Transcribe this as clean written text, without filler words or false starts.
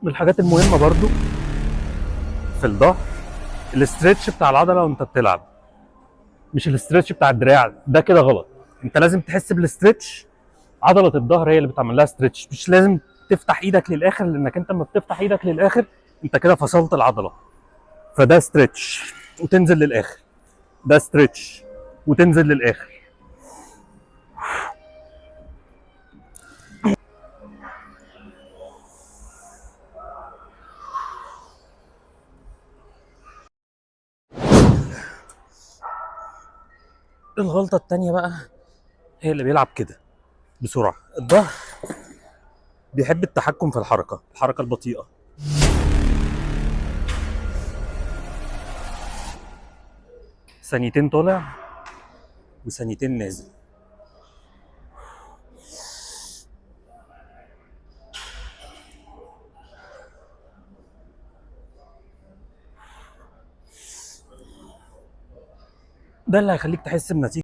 من الحاجات المهمه برضو في الظهر الاسترتش بتاع العضله وانت بتلعب، مش الاسترتش بتاع الدراع، ده كده غلط. انت لازم تحس بالاسترتش، عضله الظهر هي اللي بتعمل لها استرتش، مش لازم تفتح ايدك للاخر، لانك انت لما بتفتح ايدك للاخر انت كده فصلت العضله. فده ستريتش وتنزل للاخر، ده ستريتش وتنزل للاخر. الغلطه الثانيه بقى هي اللي بيلعب كده بسرعه. الظهر بيحب التحكم في الحركه، الحركه البطيئه. ثانيتين طالع وثانيتين نازل. ده اللي هيخليك تحس بنتيجه